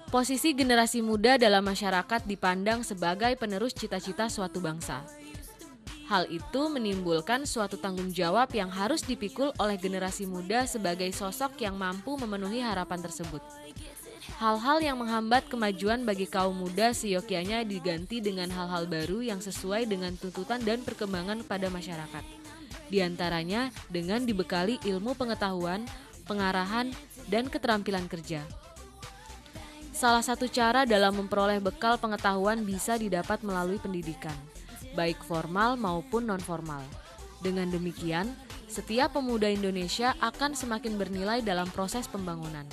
Posisi generasi muda dalam masyarakat dipandang sebagai penerus cita-cita suatu bangsa. Hal itu menimbulkan suatu tanggung jawab yang harus dipikul oleh generasi muda sebagai sosok yang mampu memenuhi harapan tersebut. Hal-hal yang menghambat kemajuan bagi kaum muda seyogyanya diganti dengan hal-hal baru yang sesuai dengan tuntutan dan perkembangan pada masyarakat. Di antaranya dengan dibekali ilmu pengetahuan, pengarahan, dan keterampilan kerja. Salah satu cara dalam memperoleh bekal pengetahuan bisa didapat melalui pendidikan, baik formal maupun non-formal. Dengan demikian, setiap pemuda Indonesia akan semakin bernilai dalam proses pembangunan.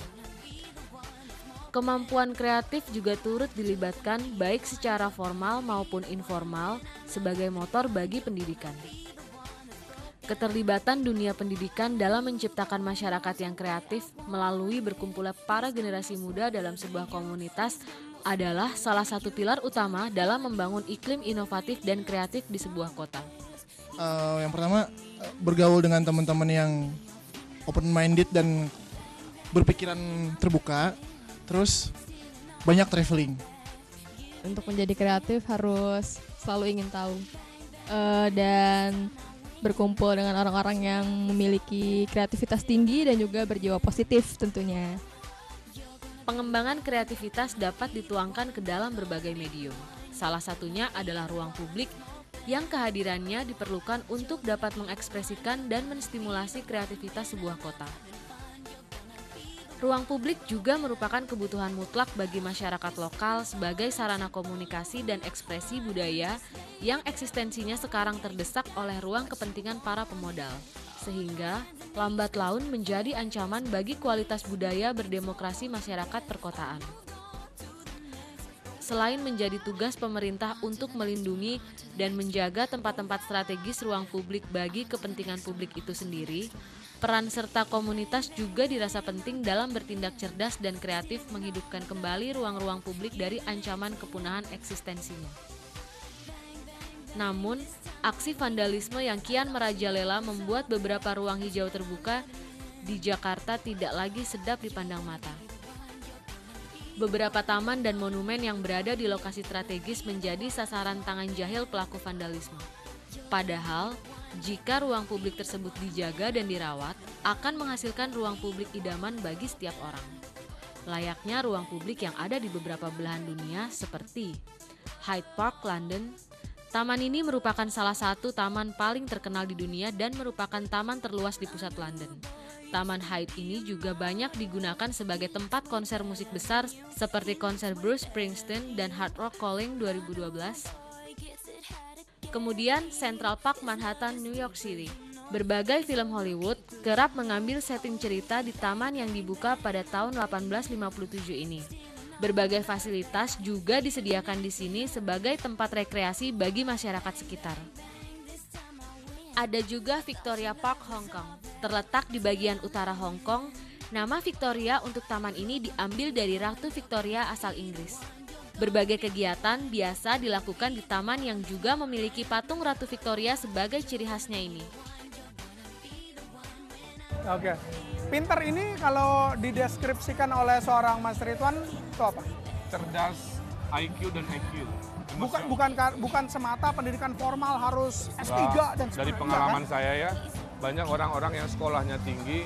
Kemampuan kreatif juga turut dilibatkan baik secara formal maupun informal sebagai motor bagi pendidikan. Keterlibatan dunia pendidikan dalam menciptakan masyarakat yang kreatif melalui berkumpulnya para generasi muda dalam sebuah komunitas adalah salah satu pilar utama dalam membangun iklim inovatif dan kreatif di sebuah kota. Yang pertama, bergaul dengan teman-teman yang open-minded dan berpikiran terbuka, terus banyak traveling. Untuk menjadi kreatif harus selalu ingin tahu dan berkumpul dengan orang-orang yang memiliki kreativitas tinggi dan juga berjiwa positif tentunya. Pengembangan kreativitas dapat dituangkan ke dalam berbagai medium. Salah satunya adalah ruang publik yang kehadirannya diperlukan untuk dapat mengekspresikan dan menstimulasi kreativitas sebuah kota. Ruang publik juga merupakan kebutuhan mutlak bagi masyarakat lokal sebagai sarana komunikasi dan ekspresi budaya yang eksistensinya sekarang terdesak oleh ruang kepentingan para pemodal, sehingga lambat laun menjadi ancaman bagi kualitas budaya berdemokrasi masyarakat perkotaan. Selain menjadi tugas pemerintah untuk melindungi dan menjaga tempat-tempat strategis ruang publik bagi kepentingan publik itu sendiri, peran serta komunitas juga dirasa penting dalam bertindak cerdas dan kreatif menghidupkan kembali ruang-ruang publik dari ancaman kepunahan eksistensinya. Namun, aksi vandalisme yang kian merajalela membuat beberapa ruang hijau terbuka di Jakarta tidak lagi sedap dipandang mata. Beberapa taman dan monumen yang berada di lokasi strategis menjadi sasaran tangan jahil pelaku vandalisme. Padahal, jika ruang publik tersebut dijaga dan dirawat, akan menghasilkan ruang publik idaman bagi setiap orang. Layaknya ruang publik yang ada di beberapa belahan dunia seperti Hyde Park, London. Taman ini merupakan salah satu taman paling terkenal di dunia dan merupakan taman terluas di pusat London. Taman Hyde ini juga banyak digunakan sebagai tempat konser musik besar seperti konser Bruce Springsteen dan Hard Rock Calling 2012. Kemudian Central Park, Manhattan, New York City. Berbagai film Hollywood kerap mengambil setting cerita di taman yang dibuka pada tahun 1857 ini. Berbagai fasilitas juga disediakan di sini sebagai tempat rekreasi bagi masyarakat sekitar. Ada juga Victoria Park, Hong Kong. Terletak di bagian utara Hong Kong, nama Victoria untuk taman ini diambil dari Ratu Victoria asal Inggris. Berbagai kegiatan biasa dilakukan di taman yang juga memiliki patung Ratu Victoria sebagai ciri khasnya ini. Oke, pinter ini kalau dideskripsikan oleh seorang Mas Ridwan itu apa? Cerdas, IQ dan EQ. Bukan semata pendidikan formal harus S3 dan sebagainya. Dari pengalaman saya ya, banyak orang-orang yang sekolahnya tinggi,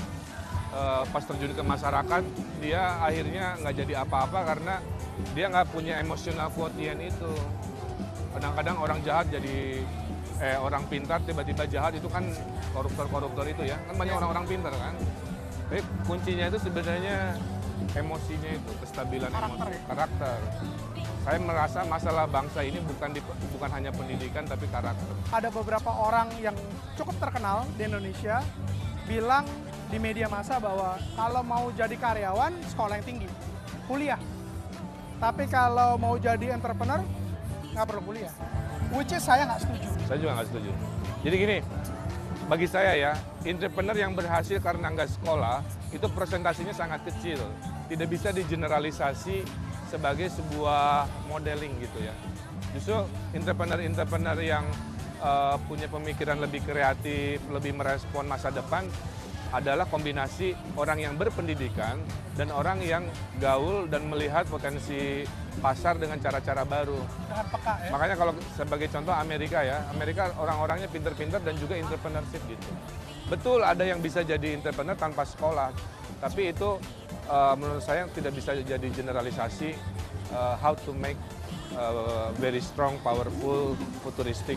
pas terjun ke masyarakat, dia akhirnya nggak jadi apa-apa karena dia nggak punya emosional quotient itu. Kadang-kadang orang jahat jadi orang pintar tiba-tiba jahat, itu kan koruptor itu ya, kan banyak orang-orang pintar kan. Tapi kuncinya itu sebenarnya emosinya itu, kestabilan karakter. Saya merasa masalah bangsa ini bukan hanya pendidikan tapi karakter. Ada beberapa orang yang cukup terkenal di Indonesia bilang di media massa bahwa kalau mau jadi karyawan sekolah yang tinggi, kuliah. Tapi kalau mau jadi entrepreneur nggak perlu kuliah. Which is saya nggak setuju. Saya juga nggak setuju. Jadi gini, bagi saya ya, entrepreneur yang berhasil karena nggak sekolah itu presentasinya sangat kecil. Tidak bisa digeneralisasi sebagai sebuah modeling gitu ya. Justru entrepreneur yang punya pemikiran lebih kreatif, lebih merespon masa depan, adalah kombinasi orang yang berpendidikan dan orang yang gaul dan melihat potensi pasar dengan cara-cara baru. Dengan peka ya. Makanya kalau sebagai contoh Amerika ya, Amerika orang-orangnya pinter-pinter dan juga entrepreneurship gitu. Betul ada yang bisa jadi entrepreneur tanpa sekolah, tapi itu menurut saya tidak bisa jadi generalisasi how to make very strong, powerful, futuristic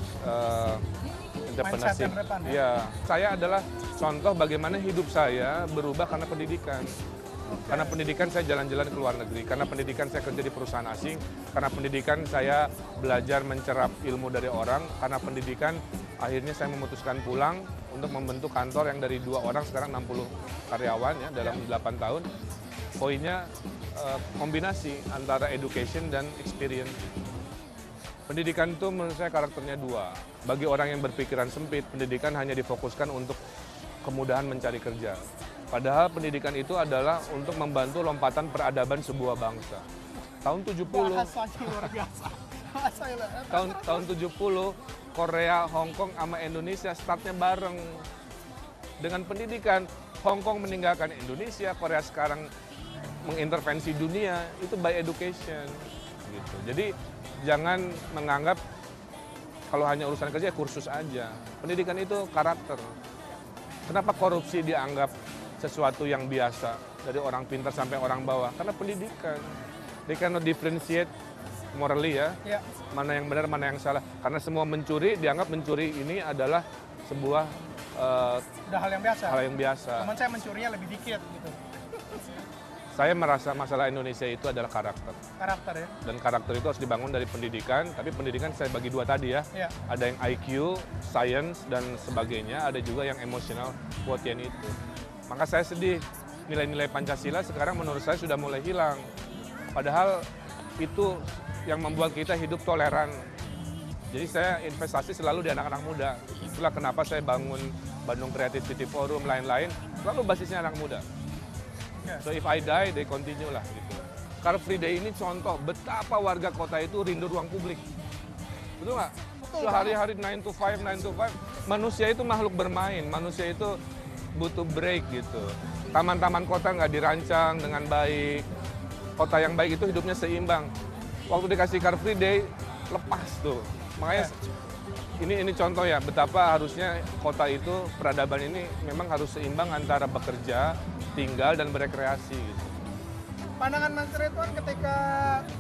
entrepreneurship. Ya, saya adalah contoh bagaimana hidup saya berubah karena pendidikan. Karena pendidikan saya jalan-jalan ke luar negeri, karena pendidikan saya kerja di perusahaan asing, karena pendidikan saya belajar mencerap ilmu dari orang, karena pendidikan akhirnya saya memutuskan pulang untuk membentuk kantor yang dari 2 orang sekarang 60 karyawan ya dalam 8 tahun. Poinnya kombinasi antara education dan experience. Pendidikan itu menurut saya karakternya 2. Bagi orang yang berpikiran sempit, pendidikan hanya difokuskan untuk kemudahan mencari kerja. Padahal pendidikan itu adalah untuk membantu lompatan peradaban sebuah bangsa. Tahun 70, Bahasanya luar biasa. tahun 70, Korea, Hong Kong sama Indonesia startnya bareng. Dengan pendidikan, Hong Kong meninggalkan Indonesia, Korea sekarang mengintervensi dunia, itu by education. Gitu. Jadi jangan menganggap kalau hanya urusan kerja kursus aja. Pendidikan itu karakter. Kenapa korupsi dianggap sesuatu yang biasa dari orang pintar sampai orang bawah? Karena pendidikan. They cannot differentiate morally ya, mana yang benar, mana yang salah. Karena semua mencuri, dianggap mencuri ini adalah sebuah Udah hal yang biasa. hal yang biasa. Cuman saya mencurinya lebih dikit gitu. Saya merasa masalah Indonesia itu adalah karakter. Karakter ya. Dan karakter itu harus dibangun dari pendidikan, tapi pendidikan saya bagi 2 tadi ya. Iya. Ada yang IQ, science, dan sebagainya, ada juga yang emotional quotient itu. Maka saya sedih, nilai-nilai Pancasila sekarang menurut saya sudah mulai hilang. Padahal itu yang membuat kita hidup toleran. Jadi saya investasi selalu di anak-anak muda. Itulah kenapa saya bangun Bandung Creativity Forum, lain-lain, selalu basisnya anak muda. So if I die, they continue lah gitu. Car Free Day ini contoh betapa warga kota itu rindu ruang publik. Betul nggak? Sehari-hari 9 to 5, 9 to 5. Manusia itu makhluk bermain, manusia itu butuh break gitu. Taman-taman kota nggak dirancang dengan baik. Kota yang baik itu hidupnya seimbang. Waktu dikasih Car Free Day, lepas tuh. Makanya ini contoh ya, betapa harusnya kota itu, peradaban ini memang harus seimbang antara bekerja, tinggal, dan berekreasi gitu. Pandangan Mas Ridwan ketika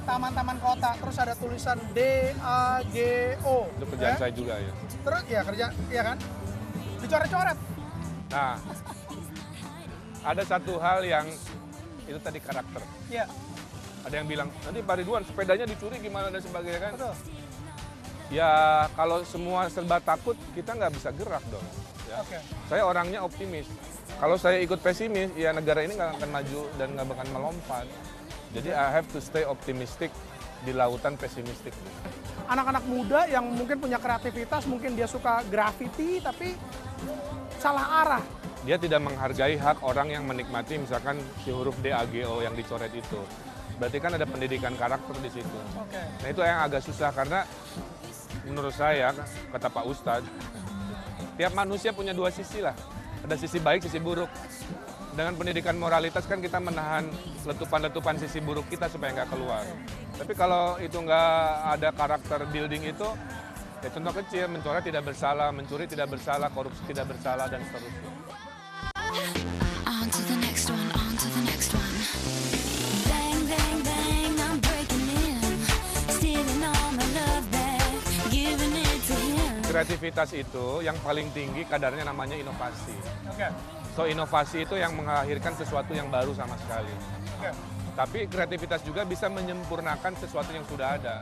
taman-taman kota terus ada tulisan DAGO. Itu kerjaan saya juga ya. Terus ya kerja, iya kan? Dicoret-coret. Nah, ada satu hal yang itu tadi karakter. Iya. Ada yang bilang, nanti Pak Ridwan sepedanya dicuri gimana dan sebagainya kan? Betul. Ya kalau semua serba takut, kita nggak bisa gerak dong. Ya. Oke. Saya orangnya optimis. Kalau saya ikut pesimis, ya negara ini nggak akan maju dan nggak akan melompat. Jadi I have to stay optimistic di lautan pesimistik. Anak-anak muda yang mungkin punya kreativitas, mungkin dia suka graffiti tapi salah arah. Dia tidak menghargai hak orang yang menikmati misalkan si huruf DAGO yang dicoret itu. Berarti kan ada pendidikan karakter di situ. Oke. Nah itu yang agak susah karena menurut saya, kata Pak Ustadz, tiap manusia punya 2 sisi lah. Ada sisi baik, sisi buruk. Dengan pendidikan moralitas kan kita menahan letupan-letupan sisi buruk kita supaya nggak keluar. Tapi kalau itu nggak ada karakter building itu, ya contoh kecil, mencoret tidak bersalah, mencuri tidak bersalah, korupsi tidak bersalah, dan seterusnya. On to the next one, on to the next one. Bang, bang, bang, I'm breaking in. Stealing all my love back, giving it to him. Kreativitas itu yang paling tinggi kadarnya namanya inovasi. Oke. So inovasi itu yang melahirkan sesuatu yang baru sama sekali. Oke. Tapi kreativitas juga bisa menyempurnakan sesuatu yang sudah ada.